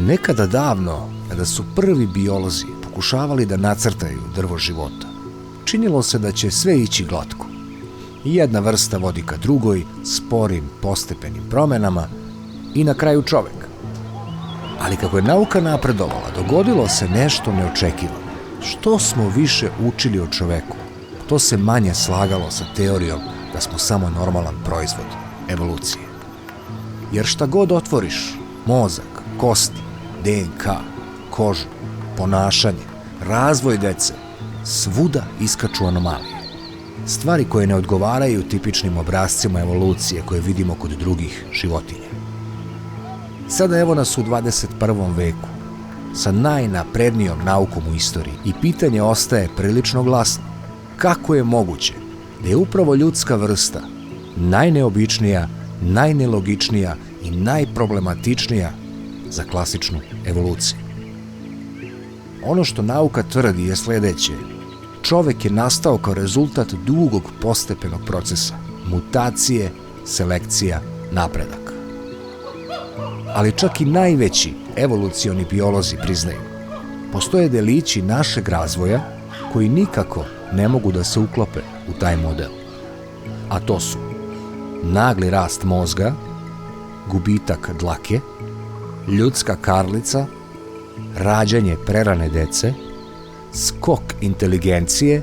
Nekada davno, kada su prvi biolozi pokušavali da nacrtaju drvo života, činilo se da će sve ići glatko. Jedna vrsta vodi ka drugoj, sporim, postepenim promenama i na kraju čovek. Ali kako je nauka napredovala, dogodilo se nešto neočekivano. Što smo više učili o čoveku, to se manje slagalo sa teorijom da smo samo normalan proizvod evolucije. Jer šta god otvoriš, mozak, kosti, DNK, kožu, ponašanje, razvoj dece, svuda iskaču anomalije. Stvari koje ne odgovaraju tipičnim obrascima evolucije koje vidimo kod drugih životinja. Sada evo nas u 21. veku, sa najnaprednijom naukom u istoriji i pitanje ostaje prilično glasno. Kako je moguće da je upravo ljudska vrsta najneobičnija, najnelogičnija i najproblematičnija za klasičnu evoluciju? Ono što nauka tvrdi je sledeće. Čovek je nastao kao rezultat dugog postepenog procesa, mutacije, selekcija, napredak. Ali čak i najveći evolucioni biolozi priznaju, postoje delići našeg razvoja koji nikako ne mogu da se uklope u taj model. A to su nagli rast mozga, gubitak dlake, ljudska karlica, rađanje prerane dece, skok inteligencije,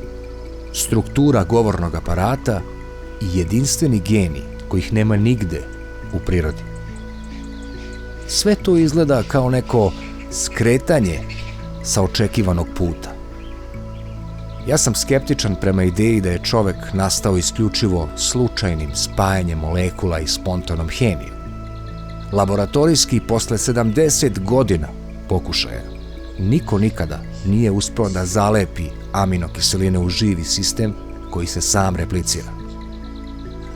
struktura govornog aparata i jedinstveni geni kojih nema nigde u prirodi. Sve to izgleda kao neko skretanje sa očekivanog puta. Ja sam skeptičan prema ideji da je čovek nastao isključivo slučajnim spajanjem molekula i spontanom hemijom. Laboratorijski, posle 70 godina pokušaja, niko nikada nije uspeo da zalepi aminokiseline u živi sistem koji se sam replicira.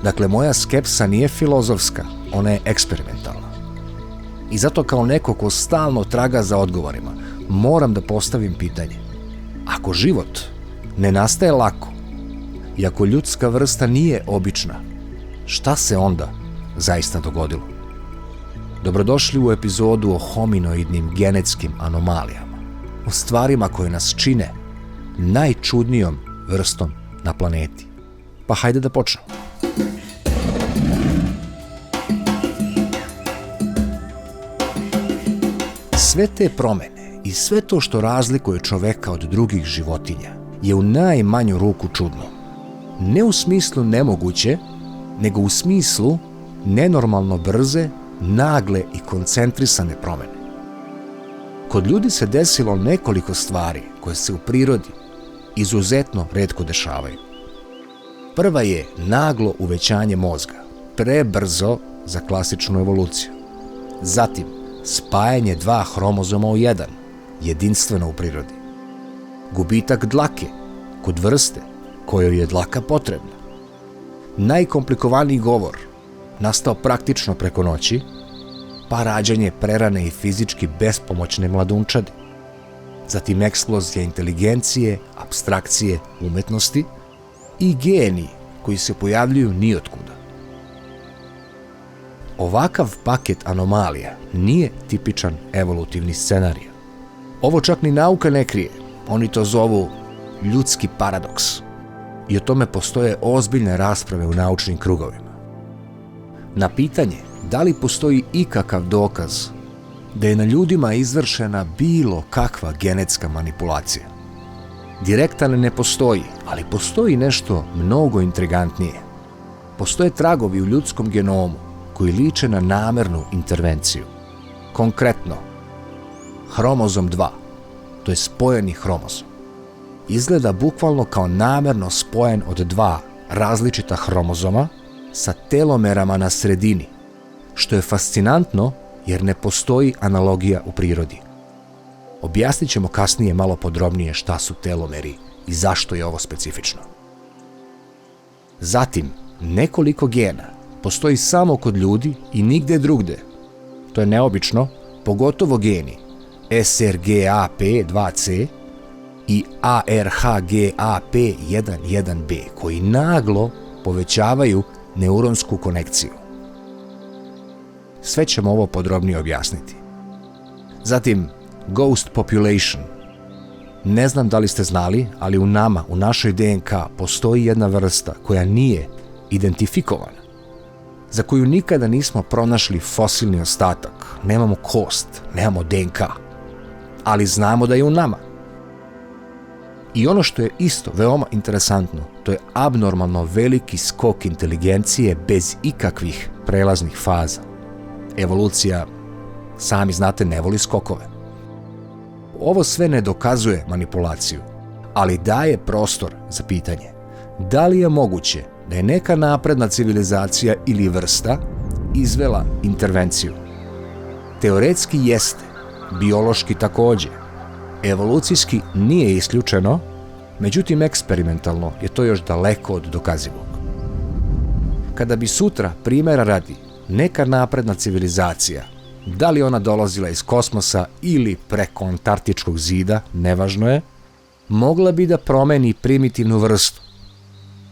Dakle, moja skepsa nije filozofska, ona je eksperimentalna. I zato kao neko ko stalno traga za odgovorima, moram da postavim pitanje. Ako život ne nastaje lako i ako ljudska vrsta nije obična, šta se onda zaista dogodilo? Dobrodošli u epizodu o hominoidnim genetskim anomalijama, o stvarima koje nas čine najčudnijom vrstom na planeti. Pa hajde da počnemo. Sve te promene i sve to što razlikuje čoveka od drugih životinja je u najmanju ruku čudno. Ne u smislu nemoguće, nego u smislu nenormalno brze, nagle i koncentrisane promene. Kod ljudi se desilo nekoliko stvari koje se u prirodi izuzetno retko dešavaju. Prva je naglo uvećanje mozga, prebrzo za klasičnu evoluciju. Zatim, spajanje dva hromozoma u jedan, jedinstveno u prirodi. Gubitak dlake, kod vrste kojoj je dlaka potrebna. Najkomplikovaniji govor, nastao praktično preko noći, pa rađanje prerane i fizički bespomoćne mladunčadi. Zatim eksplozija inteligencije, apstrakcije, umetnosti i geni koji se pojavljuju nijotkuda. Ovakav paket anomalija nije tipičan evolutivni scenarij. Ovo čak ni nauka ne krije, oni to zovu ljudski paradoks. I o tome postoje ozbiljne rasprave u naučnim krugovima. Na pitanje da li postoji ikakav dokaz da je na ljudima izvršena bilo kakva genetska manipulacija, direktan ne postoji, ali postoji nešto mnogo intrigantnije. Postoje tragovi u ljudskom genomu koji liče na namernu intervenciju. Konkretno, hromozom 2, to je spojeni hromozom, izgleda bukvalno kao namerno spojen od dva različita hromozoma sa telomerama na sredini, što je fascinantno jer ne postoji analogija u prirodi. Objasnit ćemo kasnije malo podrobnije šta su telomeri i zašto je ovo specifično. Zatim, nekoliko gena postoji samo kod ljudi i nigde drugde. To je neobično, pogotovo geni SRGAP2C i ARHGAP11B koji naglo povećavaju neuronsku konekciju. Sve ćemo ovo podrobnije objasniti. Zatim, ghost population. Ne znam da li ste znali, ali u nama, u našoj DNK, postoji jedna vrsta koja nije identifikovana, za koju nikada nismo pronašli fosilni ostatak, nemamo kost, nemamo DNK, ali znamo da je u nama. I ono što je isto veoma interesantno, to je abnormalno veliki skok inteligencije bez ikakvih prelaznih faza. Evolucija, sami znate, ne voli skokove. Ovo sve ne dokazuje manipulaciju, ali daje prostor za pitanje. Da li je moguće da je neka napredna civilizacija ili vrsta izvela intervenciju? Teoretski jeste, biološki takođe. Evolucijski nije isključeno, međutim eksperimentalno je to još daleko od dokazivog. Kada bi sutra, primjera radi, neka napredna civilizacija, da li ona dolazila iz kosmosa ili preko Antarktičkog zida, nevažno je, mogla bi da promeni primitivnu vrstu.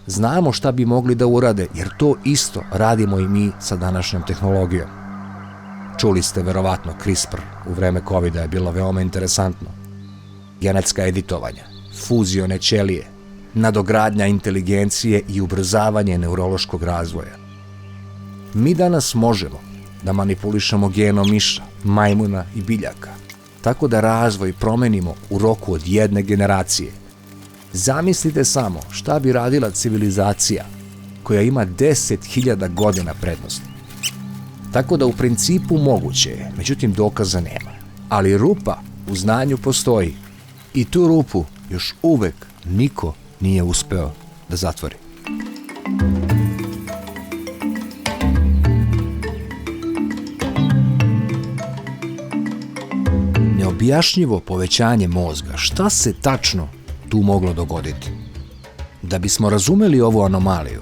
Znamo šta bi mogli da urade, jer to isto radimo i mi sa današnjom tehnologijom. Čuli ste verovatno CRISPR u vreme COVID-a je bilo veoma interesantno. Genetska editovanja, fuzione ćelije, nadogradnja inteligencije i ubrzavanje neurološkog razvoja. Mi danas možemo da manipulišemo genom miša, majmuna i biljaka, tako da razvoj promenimo u roku od 1 generacije. Zamislite samo šta bi radila civilizacija koja ima 10.000 godina prednosti. Tako da u principu moguće je, međutim dokaza nema. Ali rupa u znanju postoji i tu rupu još uvek niko nije uspeo da zatvori. Neobjašnjivo povećanje mozga, šta se tačno tu moglo dogoditi? Da bismo razumeli ovu anomaliju,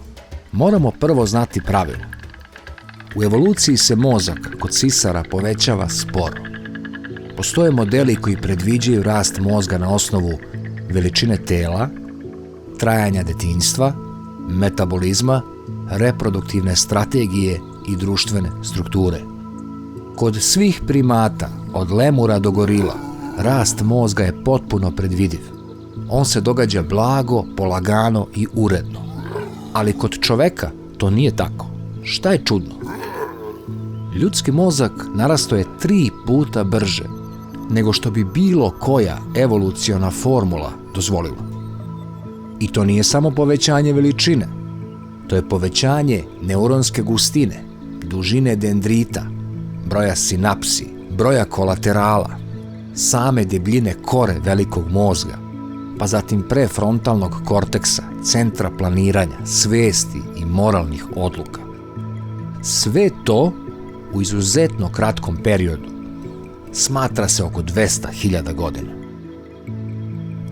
moramo prvo znati pravilo. U evoluciji se mozak kod sisara povećava sporo. Postoje modeli koji predviđaju rast mozga na osnovu veličine tela, trajanja detinjstva, metabolizma, reproduktivne strategije i društvene strukture. Kod svih primata, od lemura do gorila, rast mozga je potpuno predvidiv. On se događa blago, polagano i uredno. Ali kod čoveka to nije tako. Šta je čudno? Ljudski mozak narastao je 3 puta brže nego što bi bilo koja evoluciona formula dozvolila. I to nije samo povećanje veličine. To je povećanje neuronske gustine, dužine dendrita, broja sinapsi, broja kolaterala, same debljine kore velikog mozga, pa zatim prefrontalnog korteksa, centra planiranja, svesti i moralnih odluka. Sve to u izuzetno kratkom periodu, smatra se oko 200.000 godina.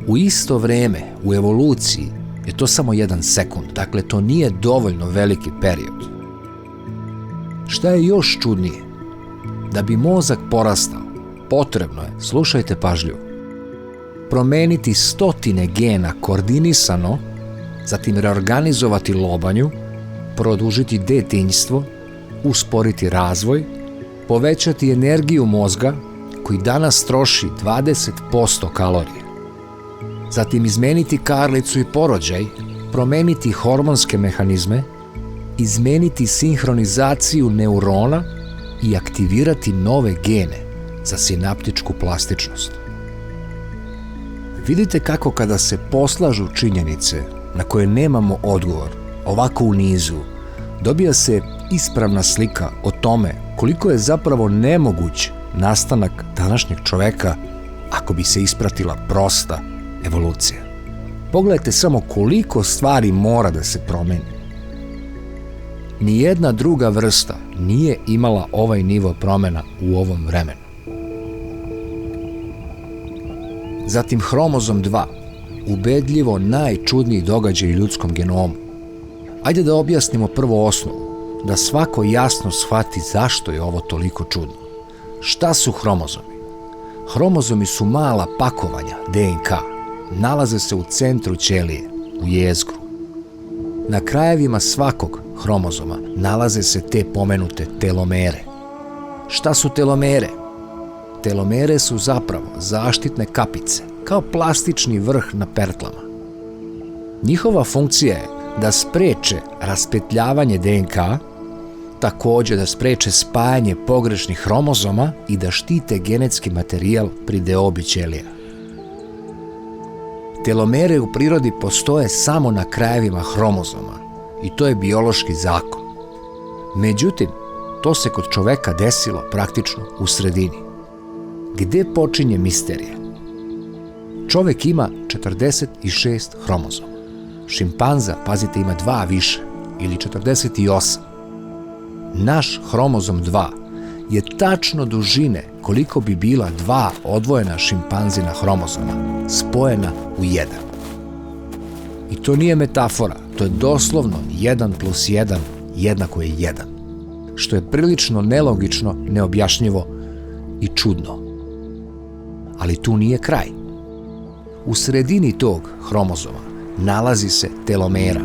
U isto vreme, u evoluciji, je to samo 1 sekund, dakle to nije dovoljno veliki period. Šta je još čudnije? Da bi mozak porastao, potrebno je, slušajte pažljivo, promeniti 100 gena koordinisano, zatim reorganizovati lobanju, produžiti detinjstvo, usporiti razvoj, povećati energiju mozga koji danas troši 20% kalorija. Zatim izmeniti karlicu i porođaj, promeniti hormonske mehanizme, izmeniti sinhronizaciju neurona i aktivirati nove gene za sinaptičku plastičnost. Vidite kako kada se poslažu činjenice na koje nemamo odgovor, ovako u nizu, dobija se ispravna slika o tome koliko je zapravo nemoguć nastanak današnjeg čoveka ako bi se ispratila prosta evolucija. Pogledajte samo koliko stvari mora da se promeni. Nijedna druga vrsta nije imala ovaj nivo promena u ovom vremenu. Zatim hromozom 2, ubedljivo najčudniji događaj u ljudskom genomu. Ajde da objasnimo prvo osnovu, da svako jasno shvati zašto je ovo toliko čudno. Šta su hromozomi? Hromozomi su mala pakovanja DNK. Nalaze se u centru ćelije, u jezgru. Na krajevima svakog hromozoma nalaze se te pomenute telomere. Šta su telomere? telomere su zapravo zaštitne kapice, kao plastični vrh na pertlama. Njihova funkcija je da spreče raspetljavanje DNK, također da spreče spajanje pogrešnih hromozoma i da štite genetski materijal pri deobi ćelija. Telomere u prirodi postoje samo na krajevima hromozoma i to je biološki zakon. Međutim, to se kod čoveka desilo praktično u sredini. Gde počinje misterija? Čovek ima 46 hromozoma. Šimpanza, pazite, ima 2 više ili 48. Naš hromozom 2 je tačno dužine koliko bi bila 2 odvojena šimpanzina hromozoma, spojena u jedan. I to nije metafora, to je doslovno 1 + 1 jednako je 1, što je prilično nelogično, neobjašnjivo i čudno. Ali tu nije kraj. U sredini tog hromozoma nalazi se telomera,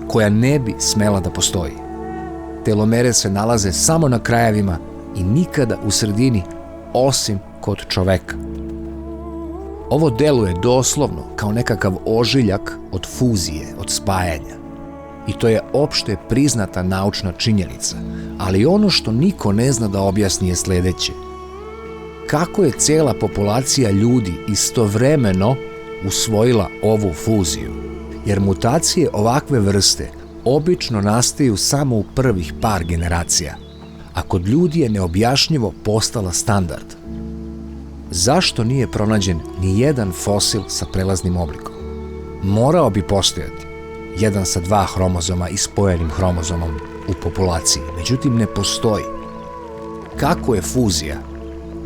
koja ne bi smela da postoji. Telomere se nalaze samo na krajevima i nikada u sredini, osim kod čoveka. Ovo deluje doslovno kao nekakav ožiljak od fuzije, od spajanja. I to je opšte priznata naučna činjenica, ali ono što niko ne zna da objasni je sledeće. Kako je cela populacija ljudi istovremeno usvojila ovu fuziju? Jer mutacije ovakve vrste obično nastaju samo u prvih par generacija, a kod ljudi je neobjašnjivo postala standard. Zašto nije pronađen ni jedan fosil sa prelaznim oblikom? Morao bi postojati jedan sa 2 hromozoma i spojenim hromozomom u populaciji, međutim ne postoji. Kako je fuzija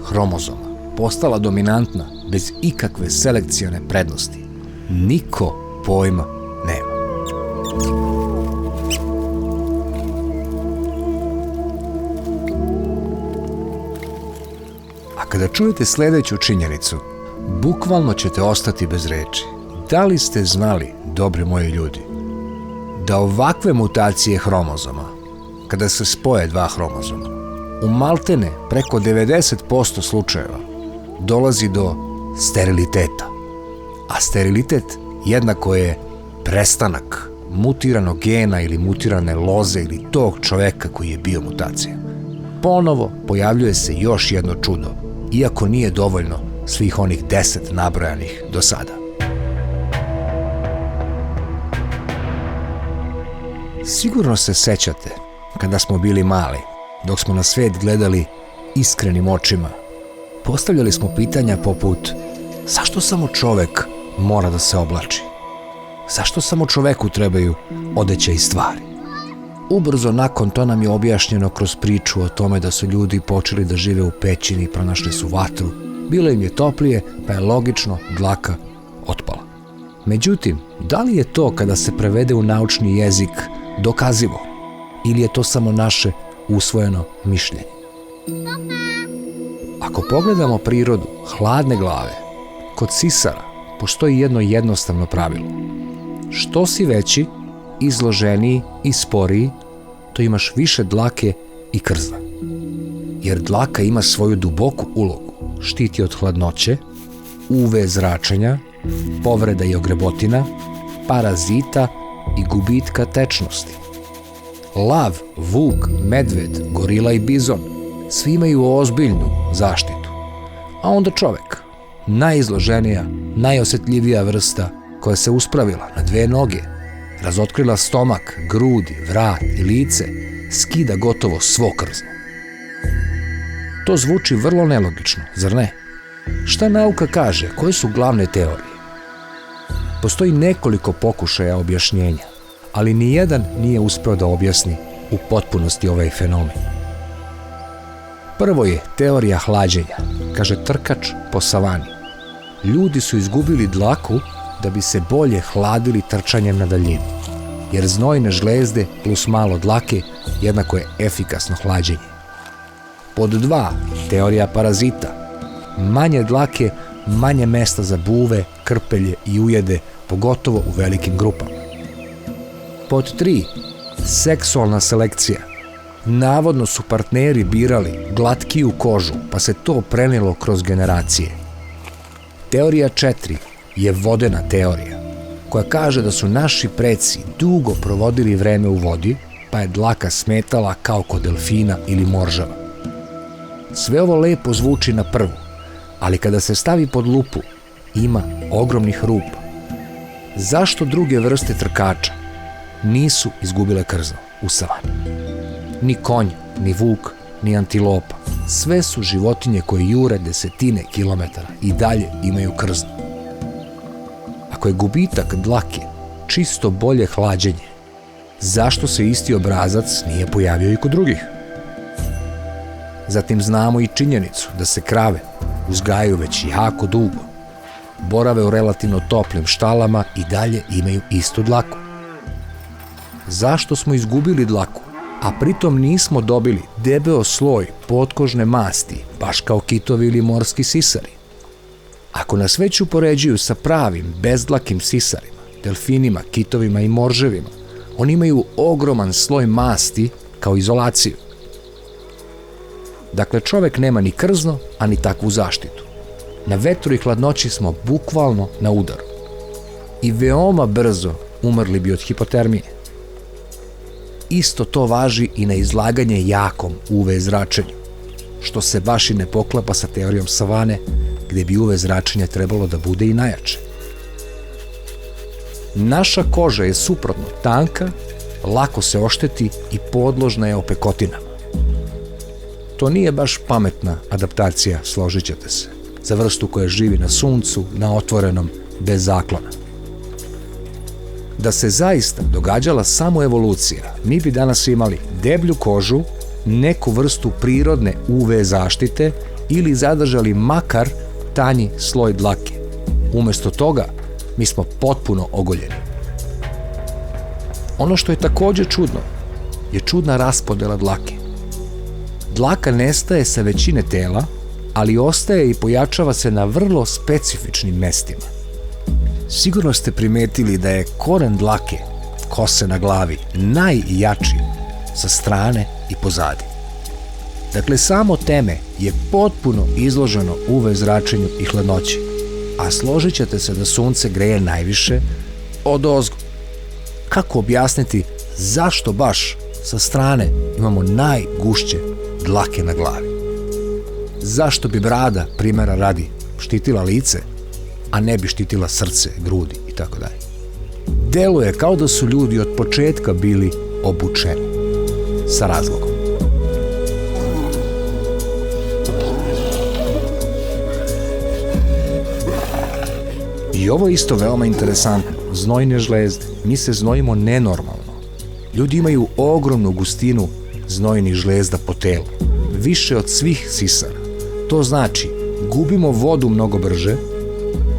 hromozoma postala dominantna bez ikakve selekcione prednosti? Niko pojma nema. A kada čujete sledeću činjenicu, bukvalno ćete ostati bez reči. Da li ste znali, dobri moji ljudi, da ovakve mutacije hromozoma, kada se spoje 2 hromozoma, u maltene preko 90% slučajeva dolazi do steriliteta. A sterilitet jednako je prestanak mutiranog gena ili mutirane loze ili tog čoveka koji je bio mutacija. Ponovo pojavljuje se još jedno čudo, iako nije dovoljno svih onih 10 nabrojanih do sada. Sigurno se sećate kada smo bili mali, dok smo na svet gledali iskrenim očima. Postavljali smo pitanja poput: zašto samo čovek mora da se oblači? Zašto samo čoveku trebaju odeća i stvari? Ubrzo nakon to nam je objašnjeno kroz priču o tome da su ljudi počeli da žive u pećini, pronašli su vatru, bilo im je toplije, pa je logično dlaka otpala. Međutim, da li je to kada se prevede u naučni jezik dokazivo? Ili je to samo naše usvojeno mišljenje? Ako pogledamo prirodu hladne glave, kod sisara postoji jedno jednostavno pravilo. Što si veći, izloženiji i sporiji, to imaš više dlake i krzna. Jer dlaka ima svoju duboku ulogu, štiti od hladnoće, UV zračenja, povreda i ogrebotina, parazita i gubitka tečnosti. Lav, vuk, medved, gorila i bizon svi imaju ozbiljnu zaštitu. A onda čovek, najizloženija, najosetljivija vrsta koja se uspravila na 2 noge, razotkrila stomak, grudi, vrat i lice, skida gotovo svo krzno. To zvuči vrlo nelogično, zar ne? Šta nauka kaže? Koje su glavne teorije? Postoji nekoliko pokušaja objašnjenja, ali nijedan nije uspeo da objasni u potpunosti ovaj fenomen. Prvo je teorija hlađenja, kaže trkač po savani. Ljudi su izgubili dlaku da bi se bolje hladili trčanjem na daljinu, jer znojne žlezde plus malo dlake jednako je efikasno hlađenje. Pod 2, teorija parazita. Manje dlake, manje mesta za buve, krpelje i ujede, pogotovo u velikim grupama. Pod 3, seksualna selekcija. Navodno su partneri birali glatkiju kožu, pa se to prenelo kroz generacije. Teorija 4 je vodena teorija, koja kaže da su naši preci dugo provodili vreme u vodi, pa je dlaka smetala kao kod delfina ili moržava. Sve ovo lepo zvuči na prvu, ali kada se stavi pod lupu, ima ogromnih rupa. Zašto druge vrste trkača nisu izgubile krzno u savani? Ni konj, ni vuk, ni antilopa. Sve su životinje koje jure desetine kilometara i dalje imaju krzno. Ako je gubitak dlake čisto bolje hlađenje, zašto se isti obrazac nije pojavio i kod drugih? Zatim znamo i činjenicu da se krave uzgajaju već jako dugo, borave u relativno toplim štalama i dalje imaju istu dlaku. Zašto smo izgubili dlaku, a pritom nismo dobili debeo sloj potkožne masti, baš kao kitovi ili morski sisari? Ako nas već upoređuju sa pravim, bezdlakim sisarima, delfinima, kitovima i morževima, oni imaju ogroman sloj masti kao izolaciju. Dakle, čovek nema ni krzno, a ni takvu zaštitu. Na vetru i hladnoći smo bukvalno na udaru. I veoma brzo umrli bi od hipotermije. Isto to važi i na izlaganje jakom UV zračenju, što se baš i ne poklapa sa teorijom savane, gde bi UV zračenje trebalo da bude i najjače. Naša koža je suprotno tanka, lako se ošteti i podložna je opekotinama. To nije baš pametna adaptacija, složit ćete se, za vrstu koja živi na suncu, na otvorenom, bez zaklona. Da se zaista događala samo evolucija, mi bi danas imali deblju kožu, neku vrstu prirodne UV zaštite ili zadržali makar tanji sloj dlake. Umesto toga, mi smo potpuno ogoljeni. Ono što je takođe čudno je čudna raspodela dlake. Dlaka nestaje sa većine tela, ali ostaje i pojačava se na vrlo specifičnim mestima. Sigurno ste primetili da je koren dlake, kose na glavi, najjači sa strane i pozadi. Dakle, samo teme je potpuno izloženo UV zračenju i hladnoći, a složit ćete se da sunce greje najviše odozgo. Kako objasniti zašto baš sa strane imamo najgušće dlake na glavi? Zašto bi brada, primjera radi, štitila lice, a ne bi štitila srce, grudi i tako dalje? Deluje kao da su ljudi od početka bili obučeni. Sa razlogom. I ovo je isto veoma interesantno. Znojne žlezde. Mi se znojimo nenormalno. Ljudi imaju ogromnu gustinu znojnih žlezda po telu. Više od svih sisara. To znači, gubimo vodu mnogo brže,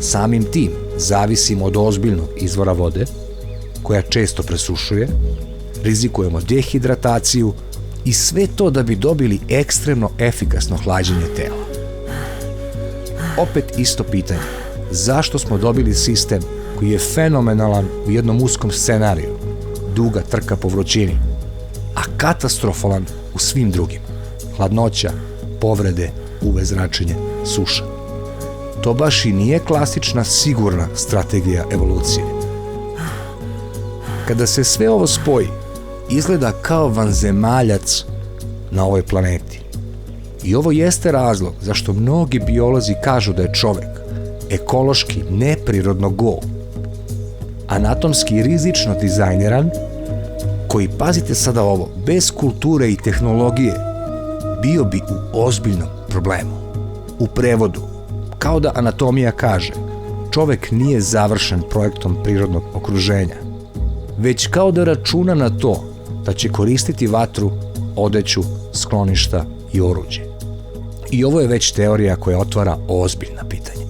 samim tim zavisimo od ozbiljnog izvora vode, koja često presušuje, rizikujemo dehidrataciju i sve to da bi dobili ekstremno efikasno hlađenje tela. Opet isto pitanje. Zašto smo dobili sistem koji je fenomenalan u jednom uskom scenariju, duga trka po vrućini, a katastrofalan u svim drugim? Hladnoća, povrede, UV zračenje, suša. To baš i nije klasična sigurna strategija evolucije. Kada se sve ovo spoji, izgleda kao vanzemaljac na ovoj planeti. I ovo jeste razlog zašto mnogi biolozi kažu da je čovek ekološki neprirodno gol, anatomski rizično dizajniran, koji, pazite sada ovo, bez kulture i tehnologije bio bi u ozbiljnom problemu. U prevodu, kao da anatomija kaže, čovek nije završen projektom prirodnog okruženja, već kao da računa na to da će koristiti vatru, odeću, skloništa i oruđe. I ovo je već teorija koja otvara ozbiljna pitanja.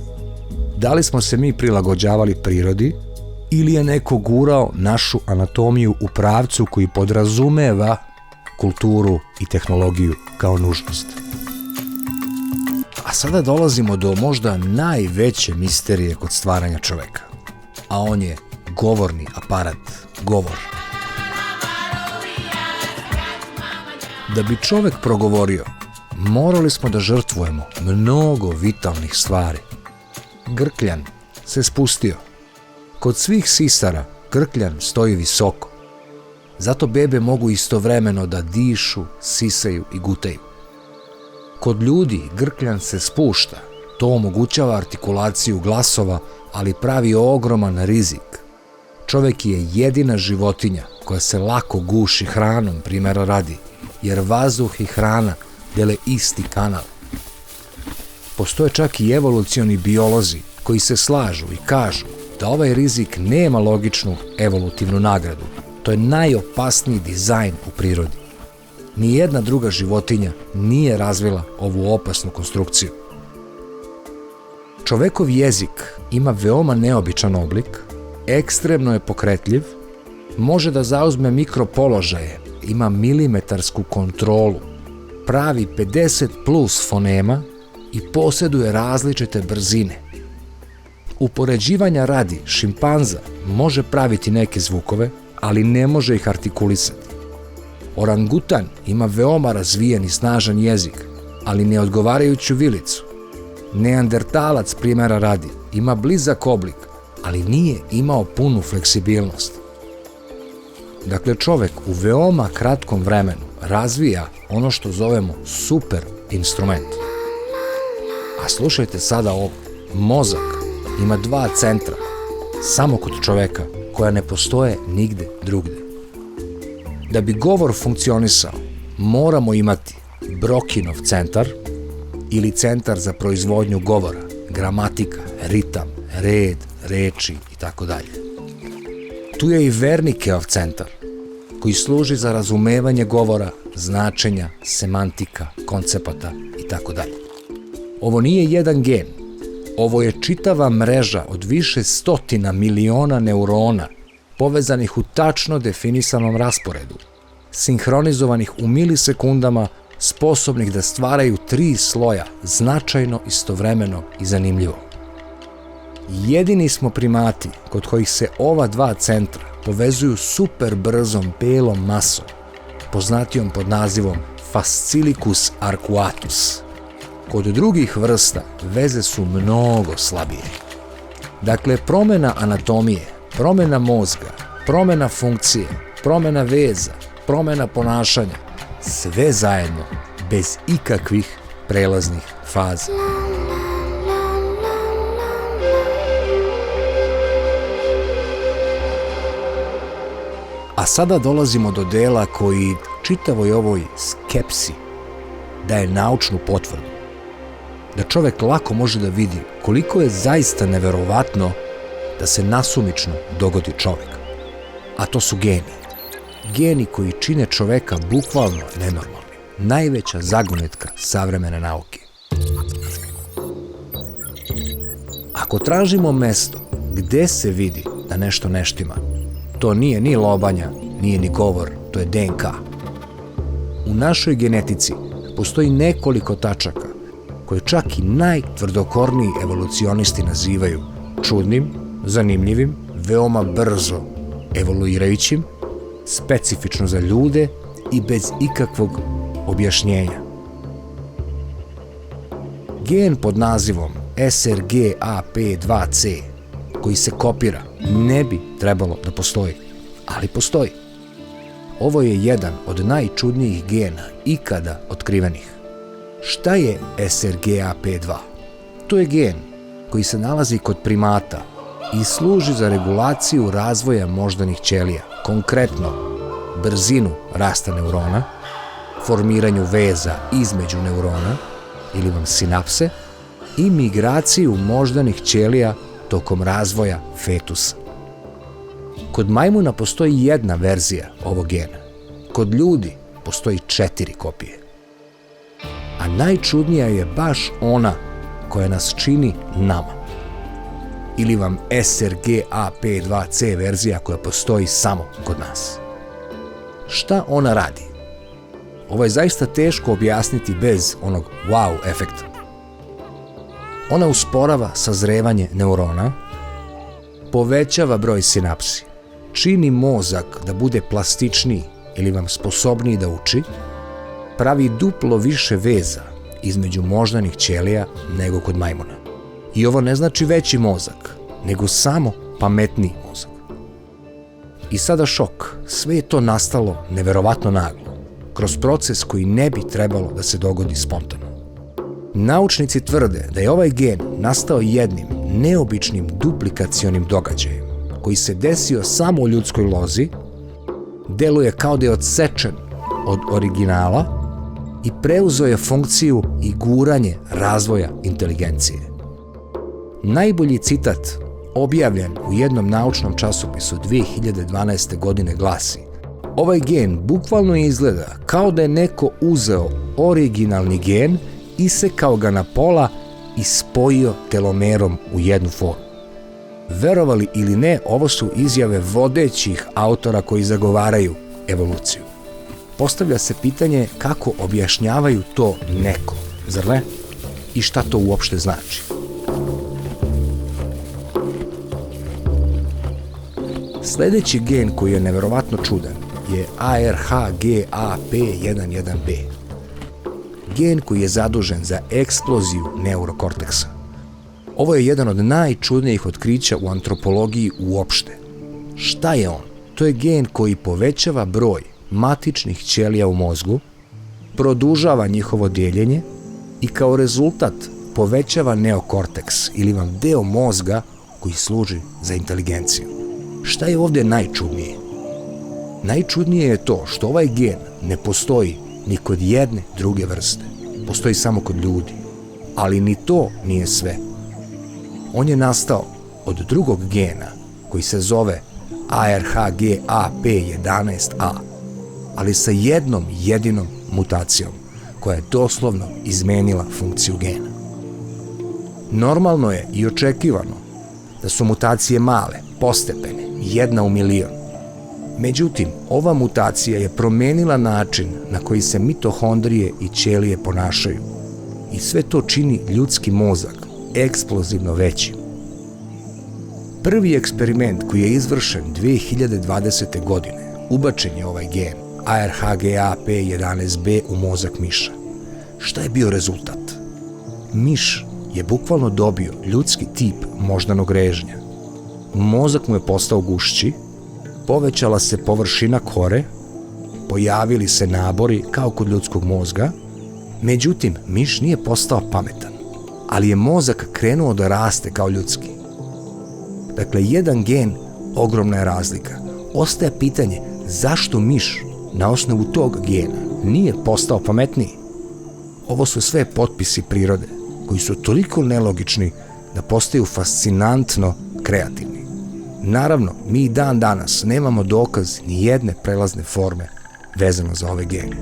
Da li smo se mi prilagođavali prirodi ili je neko gurao našu anatomiju u pravcu koji podrazumeva kulturu i tehnologiju kao nužnost? A sada dolazimo do možda najveće misterije kod stvaranja čoveka, a on je govorni aparat, govor. Da bi čovek progovorio, morali smo da žrtvujemo mnogo vitalnih stvari. Grkljan se spustio. Kod svih sisara grkljan stoji visoko. Zato bebe mogu istovremeno da dišu, sisaju i gutaju. Kod ljudi grkljan se spušta. To omogućava artikulaciju glasova, ali pravi ogroman rizik. Čovek je jedina životinja koja se lako guši hranom, primjera radi, jer vazduh i hrana dele isti kanal. Postoje čak i evolucioni biolozi koji se slažu i kažu da ovaj rizik nema logičnu evolutivnu nagradu. To je najopasniji dizajn u prirodi. Nijedna druga životinja nije razvila ovu opasnu konstrukciju. Čovekov jezik ima veoma neobičan oblik, ekstremno je pokretljiv, može da zauzme mikropoložaje, ima milimetarsku kontrolu, pravi 50 plus fonema i posjeduje različite brzine. Upoređivanja radi, šimpanza može praviti neke zvukove, ali ne može ih artikulisati. Orangutan ima veoma razvijen i snažan jezik, ali neodgovarajuću vilicu. Neandertalac, primjera radi, ima blizak oblik, ali nije imao punu fleksibilnost. Dakle, čovek u veoma kratkom vremenu razvija ono što zovemo super instrument. A slušajte sada ovo. Mozak ima 2 centra, samo kod čoveka, koja ne postoje nigde drugde. Da bi govor funkcionisao, moramo imati Brokinov centar ili centar za proizvodnju govora, gramatika, ritam, red, reči itd. Tu je i Wernickeov centar, koji služi za razumevanje govora, značenja, semantika, koncepata itd. Ovo nije jedan gen, ovo je čitava mreža od više stotina miliona neurona povezanih u tačno definisanom rasporedu, sinhronizovanih u milisekundama, sposobnih da stvaraju 3 sloja, značajno, istovremeno i zanimljivo. Jedini smo primati kod kojih se ova 2 centra povezuju super brzom belom masom, poznatijom pod nazivom Fascilicus arcuatus. Kod drugih vrsta veze su mnogo slabije. Dakle, promjena anatomije, promjena mozga, promjena funkcije, promjena veza, promjena ponašanja, sve zajedno, bez ikakvih prelaznih faza. A sada dolazimo do dela koji čitavoj ovoj skepsi daje naučnu potvrdu. Da čovek lako može da vidi koliko je zaista neverovatno da se nasumično dogodi čovek. A to su geni. Geni koji čine čoveka bukvalno nenormalnim. Najveća zagonetka savremene nauke. Ako tražimo mesto gde se vidi da nešto ne štima, to nije ni lobanja, nije ni govor, to je DNK. U našoj genetici postoji nekoliko tačaka koje čak i najtvrdokorniji evolucionisti nazivaju čudnim, zanimljivim, veoma brzo evoluirajućim, specifično za ljude i bez ikakvog objašnjenja. Gen pod nazivom SRGAP2C, koji se kopira, ne bi trebalo da postoji, ali postoji. Ovo je jedan od najčudnijih gena ikada otkrivenih. Šta je SRGAP2? To je gen koji se nalazi kod primata i služi za regulaciju razvoja moždanih ćelija, konkretno brzinu rasta neurona, formiranju veza između neurona ili vam sinapse i migraciju moždanih ćelija tokom razvoja fetusa. Kod majmuna postoji jedna verzija ovog gena. Kod ljudi postoji 4 kopije. A najčudnija je baš ona koja nas čini nama. Ili vam SRGAP2C verzija koja postoji samo kod nas. Šta ona radi? Ovo je zaista teško objasniti bez onog wow efekta. Ona usporava sazrevanje neurona, povećava broj sinapsi, čini mozak da bude plastičniji ili vam sposobniji da uči, pravi duplo više veza između moždanih ćelija nego kod majmuna. I ovo ne znači veći mozak, nego samo pametniji mozak. I sada šok, sve je to nastalo neverovatno naglo, kroz proces koji ne bi trebalo da se dogodi spontano. Naučnici tvrde da je ovaj gen nastao jednim neobičnim duplikacionim događajem, koji se desio samo u ljudskoj lozi, deluje kao da je odsečen od originala i preuzeo je funkciju i guranje razvoja inteligencije. Najbolji citat objavljen u jednom naučnom časopisu 2012. godine glasi: ovaj gen bukvalno izgleda kao da je neko uzeo originalni gen, isekao ga na pola i spojio telomerom u jednu formu. Verovali ili ne, ovo su izjave vodećih autora koji zagovaraju evoluciju. Postavlja se pitanje kako objašnjavaju to neko, zar ne? I šta to uopšte znači? Sledeći gen koji je neverovatno čudan je ARHGAP11B. Gen koji je zadužen za eksploziju neurokorteksa. Ovo je jedan od najčudnijih otkrića u antropologiji uopšte. Šta je on? To je gen koji povećava broj matičnih ćelija u mozgu, produžava njihovo deljenje i kao rezultat povećava neokorteks ili vam deo mozga koji služi za inteligenciju. Šta je ovde najčudnije? Najčudnije je to što ovaj gen ne postoji ni kod jedne druge vrste. Postoji samo kod ljudi. Ali ni to nije sve. On je nastao od drugog gena koji se zove ARHGAP11A, ali sa jednom jedinom mutacijom koja je doslovno izmenila funkciju gena. Normalno je i očekivano da su mutacije male, postepene, 1 u milion. Međutim, ova mutacija je promenila način na koji se mitohondrije i ćelije ponašaju i sve to čini ljudski mozak eksplozivno većim. Prvi eksperiment koji je izvršen 2020. godine ubačen je ovaj gen ARHGAP11B u mozak miša. Šta je bio rezultat? Miš je bukvalno dobio ljudski tip moždanog režnja. Mozak mu je postao gušći, povećala se površina kore, pojavili se nabori kao kod ljudskog mozga, međutim, miš nije postao pametan, ali je mozak krenuo da raste kao ljudski. Dakle, jedan gen, ogromna je razlika. Ostaje pitanje zašto miš na osnovu tog gena nije postao pametniji. Ovo su sve potpisi prirode, koji su toliko nelogični da postaju fascinantno kreativni. Naravno, mi dan danas nemamo dokaz ni jedne prelazne forme vezano za ove gene.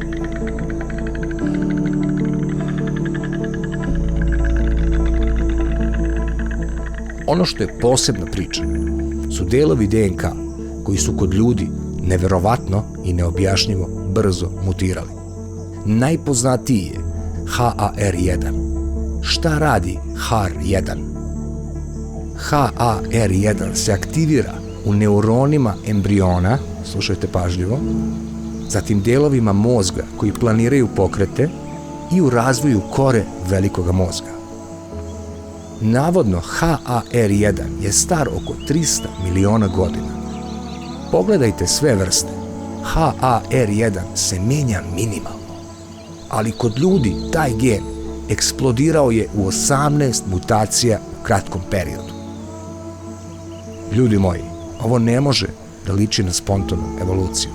Ono što je posebna priča su delovi DNK koji su kod ljudi neverovatno i neobjašnjivo brzo mutirali. Najpoznatiji je HAR1. Šta radi HAR1? HAR1 se aktivira u neuronima embriona, slušajte pažljivo, zatim delovima mozga koji planiraju pokrete i u razvoju kore velikoga mozga. Navodno, HAR1 je star oko 300 miliona godina. Pogledajte sve vrste. HAR1 se menja minimalno, ali kod ljudi taj gen eksplodirao je u 18 mutacija u kratkom periodu. Ljudi moji, ovo ne može da liči na spontanu evoluciju.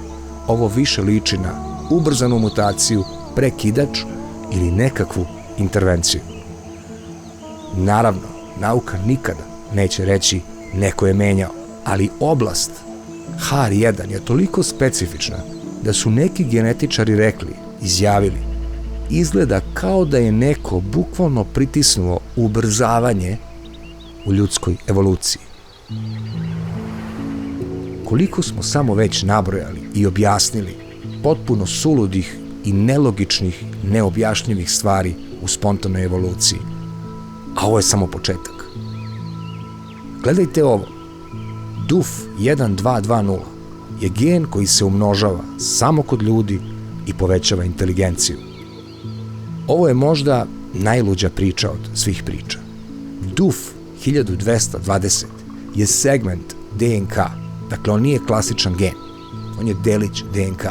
Ovo više liči na ubrzanu mutaciju, prekidač ili nekakvu intervenciju. Naravno, nauka nikada neće reći neko je menjao, ali oblast HAR1 je toliko specifična da su neki genetičari izjavili, izgleda kao da je neko bukvalno pritisnuo ubrzavanje u ljudskoj evoluciji. Koliko smo samo već nabrojali i objasnili potpuno suludih i nelogičnih, neobjašnjivih stvari u spontanoj evoluciji. A ovo je samo početak. Gledajte ovo. DUF1220 je gen koji se umnožava samo kod ljudi i povećava inteligenciju. Ovo je možda najluđa priča od svih priča. DUF 1220 je segment DNK, dakle on nije klasičan gen, on je delić DNK.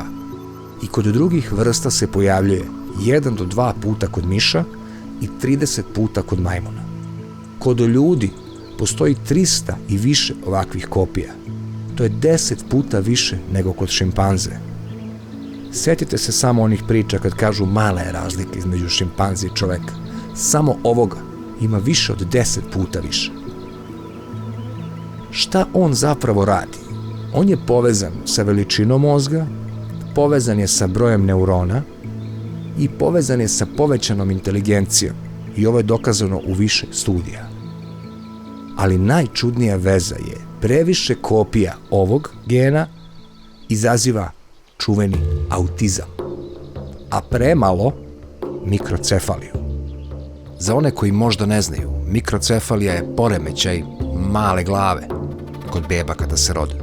I kod drugih vrsta se pojavljuje 1 do 2 puta kod miša i 30 puta kod majmuna. Kod ljudi postoji 300 i više ovakvih kopija. To je 10 puta više nego kod šimpanze. Sjetite se samo onih priča kad kažu mala je razlika između šimpanze i čoveka. Samo ovoga ima više od 10 puta više. Šta on zapravo radi? On je povezan sa veličinom mozga, povezan je sa brojem neurona i povezan je sa povećanom inteligencijom. I ovo je dokazano u više studija. Ali najčudnija veza je previše kopija ovog gena izaziva čuveni autizam, a premalo mikrocefaliju. Za one koji možda ne znaju, mikrocefalija je poremećaj male glave kod beba kada se rode.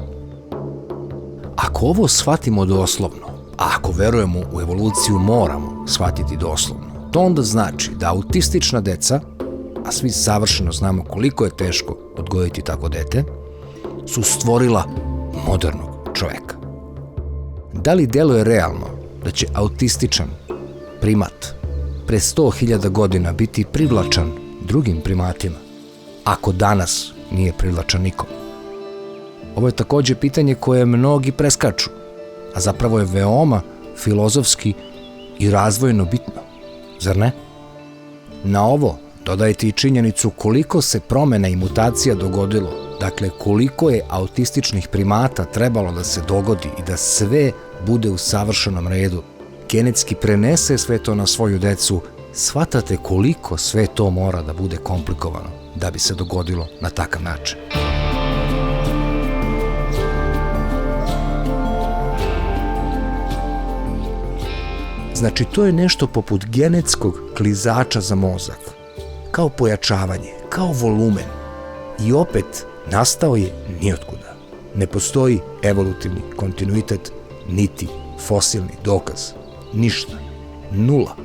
Ako ovo shvatimo doslovno, a ako verujemo u evoluciju moramo shvatiti doslovno, to onda znači da autistična deca, a svi savršeno znamo koliko je teško odgojiti tako dete, su stvorila modernog čoveka. Da li deluje realno da će autističan primat pre 100.000 godina biti privlačan drugim primatima, ako danas nije privlačan nikom? Ovo je takođe pitanje koje mnogi preskaču, a zapravo je veoma filozofski i razvojno bitno, zar ne? Na ovo dodajte i činjenicu koliko se promena i mutacija dogodilo, dakle koliko je autističnih primata trebalo da se dogodi i da sve bude u savršenom redu, genetski prenese sve to na svoju decu, shvatate koliko sve to mora da bude komplikovano da bi se dogodilo na takav način. Znači, to je nešto poput genetskog klizača za mozak, kao pojačavanje, kao volumen. I opet, nastao je nijotkuda. Ne postoji evolutivni kontinuitet, niti fosilni dokaz. Ništa. Nula.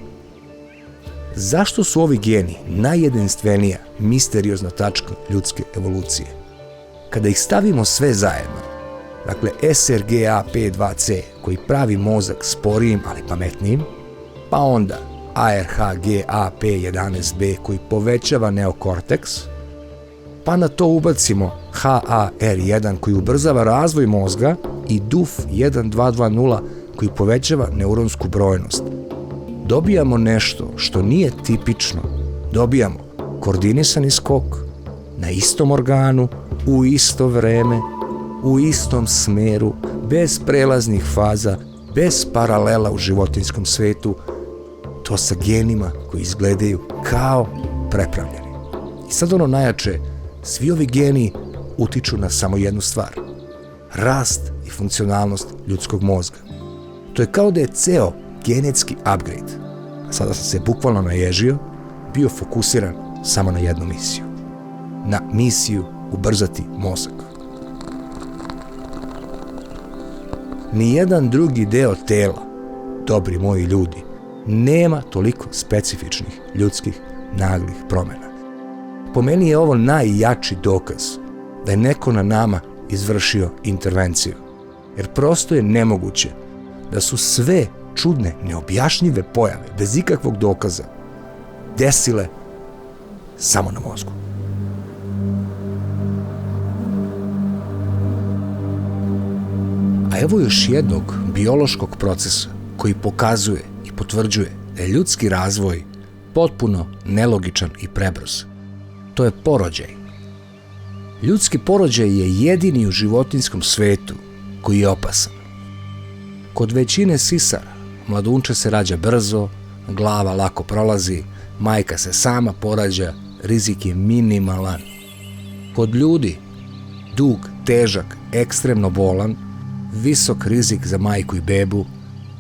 Zašto su ovi geni najjedinstvenija, misteriozna tačka ljudske evolucije? Kada ih stavimo sve zajedno, dakle SRGA-P2C koji pravi mozak sporijim ali pametnijim, pa onda ARHGA-P11B koji povećava neokorteks, pa na to ubacimo HAR1 koji ubrzava razvoj mozga i DUF 1220 koji povećava neuronsku brojnost. Dobijamo nešto što nije tipično. Dobijamo koordinisani skok na istom organu, u isto vreme, u istom smeru, bez prelaznih faza, bez paralela u životinjskom svetu, to sa genima koji izgledaju kao prepravljeni. I sad ono najjače, svi ovi geni utiču na samo jednu stvar. Rast i funkcionalnost ljudskog mozga. To je kao da je ceo genetski upgrade, a sada sam se bukvalno naježio, bio fokusiran samo na jednu misiju. Na misiju ubrzati mozak. Nijedan drugi deo tela, dobri moji ljudi, nema toliko specifičnih ljudskih naglih promena. Po meni je ovo najjači dokaz da je neko na nama izvršio intervenciju. Jer prosto je nemoguće da su sve čudne, neobjašnjive pojave, bez ikakvog dokaza, desile samo na mozgu. A evo još jednog biološkog procesa koji pokazuje i potvrđuje da je ljudski razvoj potpuno nelogičan i prebrz. To je porođaj. Ljudski porođaj je jedini u životinjskom svetu koji je opasan. Kod većine sisara mladunče se rađa brzo, glava lako prolazi, majka se sama porađa, rizik je minimalan. Kod ljudi dug, težak, ekstremno bolan, visok rizik za majku i bebu,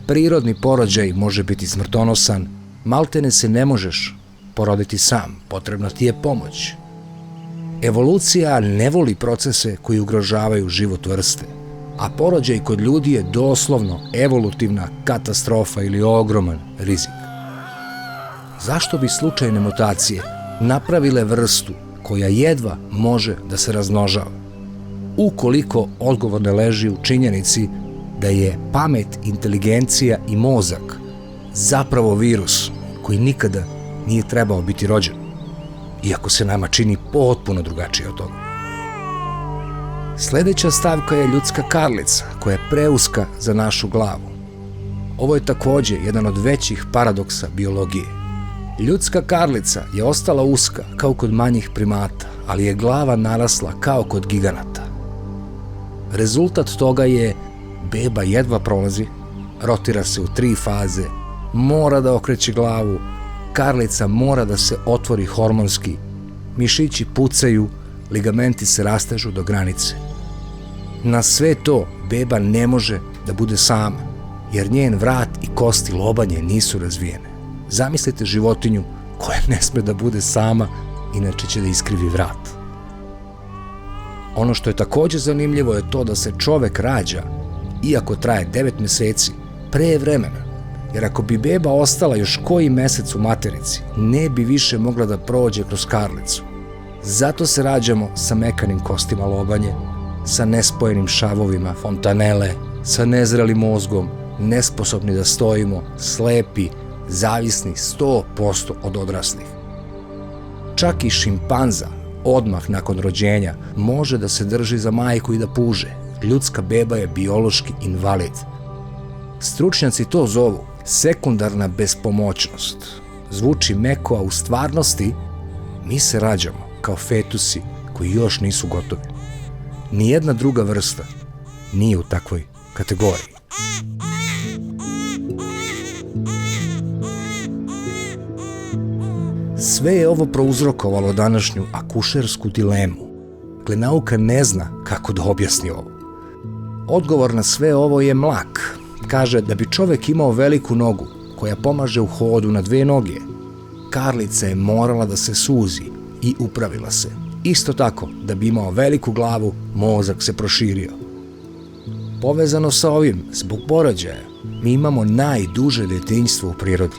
prirodni porođaj može biti smrtonosan, maltene se ne možeš poroditi sam, potrebna ti je pomoć. Evolucija ne voli procese koji ugrožavaju život vrste, a porođaj kod ljudi je doslovno evolutivna katastrofa ili ogroman rizik. zašto bi slučajne mutacije napravile vrstu koja jedva može da se razmnožava? Ukoliko odgovor ne leži u činjenici da je pamet, inteligencija i mozak zapravo virus koji nikada nije trebao biti rođen, iako se nama čini potpuno drugačije od toga. Sledeća stavka je ljudska karlica, koja je preuska za našu glavu. Ovo je takođe jedan od većih paradoksa biologije. Ljudska karlica je ostala uska kao kod manjih primata, ali je glava narasla kao kod giganata. Rezultat toga je beba jedva prolazi, rotira se u 3 faze, mora da okreće glavu, karlica mora da se otvori hormonski, mišići pucaju, ligamenti se rastežu do granice. Na sve to beba ne može da bude sama, jer njen vrat i kosti lobanje nisu razvijene. Zamislite životinju koja ne sme da bude sama, inače će da iskrivi vrat. Ono što je takođe zanimljivo je to da se čovek rađa, iako traje 9 meseci, pre vremena, jer ako bi beba ostala još koji mesec u materici, ne bi više mogla da prođe kroz karlicu. Zato se rađamo sa mekanim kostima lobanje, sa nespojenim šavovima fontanele, sa nezrelim mozgom, nesposobni da stojimo, slepi, zavisni 100% od odraslih. Čak i šimpanza, odmah nakon rođenja, može da se drži za majku i da puže. Ljudska beba je biološki invalid. Stručnjaci to zovu sekundarna bespomoćnost. Zvuči meko, a u stvarnosti mi se rađamo kao fetusi koji još nisu gotovi. Nijedna druga vrsta nije u takvoj kategoriji. Sve je ovo prouzrokovalo današnju akušersku dilemu. Dakle, nauka ne zna kako da objasni ovo. Odgovor na sve ovo je mlak. Kaže da bi čovek imao veliku nogu koja pomaže u hodu na 2 noge, karlica je morala da se suzi i upravila se. Isto tako, da bi imao veliku glavu, mozak se proširio. Povezano sa ovim, zbog porođaja, mi imamo najduže detinjstvo u prirodi.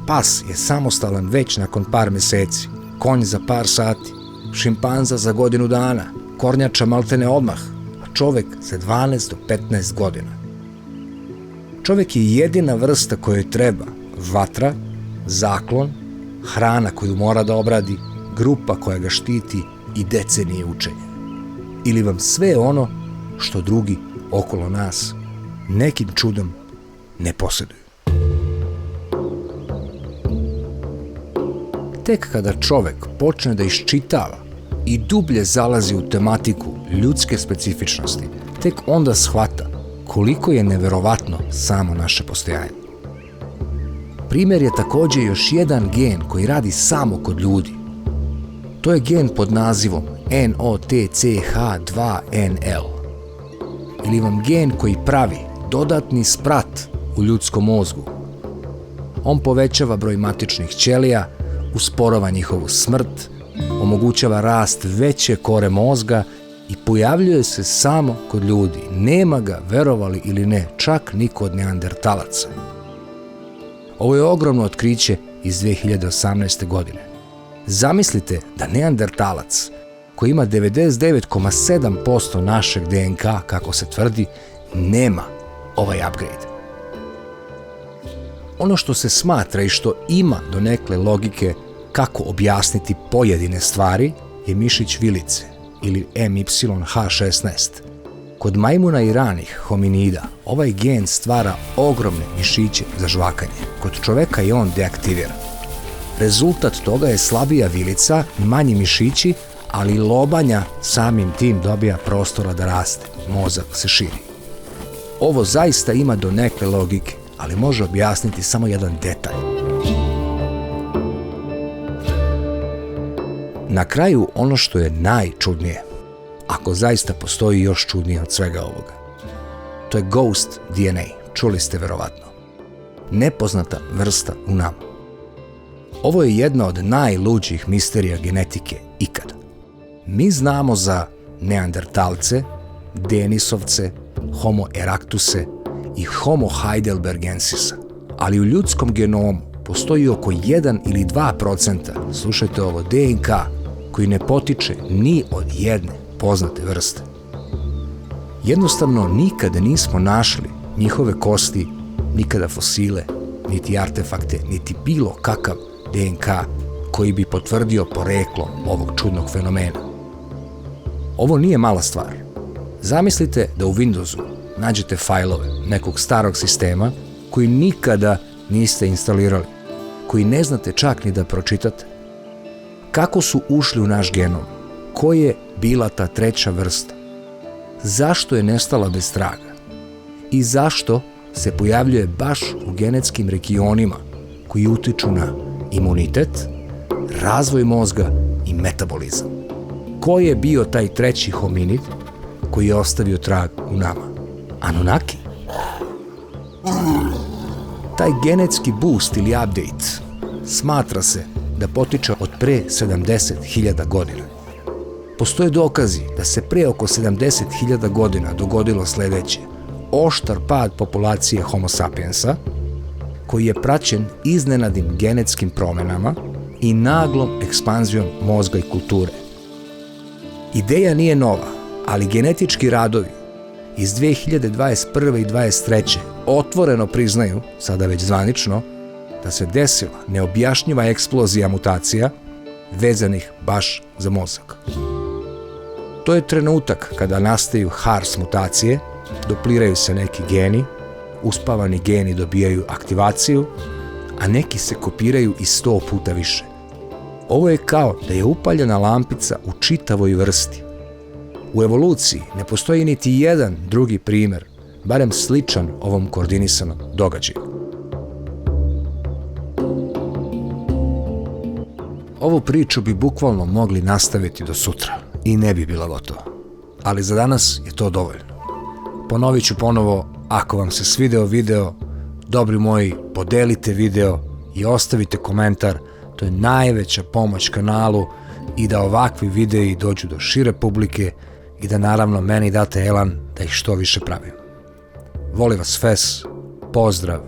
Pas je samostalan već nakon par meseci, konj za par sati, šimpanza za godinu dana, kornjača maltene odmah, a čovek za 12 do 15 godina. Čovek je jedina vrsta kojoj treba vatra, zaklon, hrana koju mora da obradi, grupa koja ga štiti i decenije učenja. Ili vam sve ono što drugi okolo nas nekim čudom ne posjeduju. Tek kada čovek počne da iščitava i dublje zalazi u tematiku ljudske specifičnosti, tek onda shvata koliko je neverovatno samo naše postojanje. Primer je takođe još jedan gen koji radi samo kod ljudi. To je gen pod nazivom NOTCH2NL. Ili vam gen koji pravi dodatni sprat u ljudskom mozgu. On povećava broj matičnih ćelija, usporava njihovu smrt, omogućava rast veće kore mozga i pojavljuje se samo kod ljudi. Nema ga, verovali ili ne, čak ni kod neandertalaca. Ovo je ogromno otkriće iz 2018. godine. Zamislite da neandertalac, koji ima 99,7% našeg DNK, kako se tvrdi, nema ovaj upgrade. Ono što se smatra i što ima donekle logike kako objasniti pojedine stvari je mišić vilice ili MYH16. Kod majmuna i ranih hominida ovaj gen stvara ogromne mišiće za žvakanje. Kod čoveka je on deaktiviran. Rezultat toga je slabija vilica, manji mišići, ali lobanja samim tim dobija prostora da raste, mozak se širi. Ovo zaista ima donekle logike, ali može objasniti samo jedan detalj. Na kraju ono što je najčudnije, ako zaista postoji još čudnije od svega ovoga, to je ghost DNA, čuli ste verovatno. Nepoznata vrsta u nama. Ovo je jedna od najluđih misterija genetike ikada. Mi znamo za neandertalce, denisovce, homo erectuse i homo heidelbergensisa, ali u ljudskom genomu postoji oko 1 ili 2%, slušajte ovo, DNK, koji ne potiče ni od jedne poznate vrste. Jednostavno nikada nismo našli njihove kosti, nikada fosile, niti artefakte, niti bilo kakav DNK koji bi potvrdio poreklo ovog čudnog fenomena. Ovo nije mala stvar. Zamislite da u Windowsu nađete fajlove nekog starog sistema koji nikada niste instalirali, koji ne znate čak ni da pročitate. Kako su ušli u naš genom? Ko je bila ta treća vrsta? Zašto je nestala bez traga? I zašto se pojavljuje baš u genetskim regionima koji utiču na imunitet, razvoj mozga i metabolizam? Ko je bio taj treći hominid koji je ostavio trag u nama? Anunnaki? Taj genetski boost ili update smatra se da potiče od pre 70.000 godina. Postoje dokazi da se pre oko 70.000 godina dogodilo sledeće: oštar pad populacije Homo sapiensa, koji je praćen iznenadnim genetskim promenama i naglom ekspanzijom mozga i kulture. Ideja nije nova, ali genetički radovi iz 2021. i 2023. otvoreno priznaju, sada već zvanično, da se desila neobjašnjiva eksplozija mutacija vezanih baš za mozak. To je trenutak kada nastaju HARS mutacije, dupliraju se neki geni, uspavani geni dobijaju aktivaciju, a neki se kopiraju i 100 puta više. Ovo je kao da je upaljena lampica u čitavoj vrsti. U evoluciji ne postoji niti jedan drugi primer, barem sličan ovom koordinisanom događaju. Ovu priču bi bukvalno mogli nastaviti do sutra i ne bi bila gotova. Ali za danas je to dovoljno. Ponovit ću ponovo, ako vam se svideo video, dobri moji, podelite video i ostavite komentar, to je najveća pomoć kanalu i da ovakvi videi dođu do šire publike i da naravno meni date elan da ih što više pravim. Volim vas fes, pozdrav!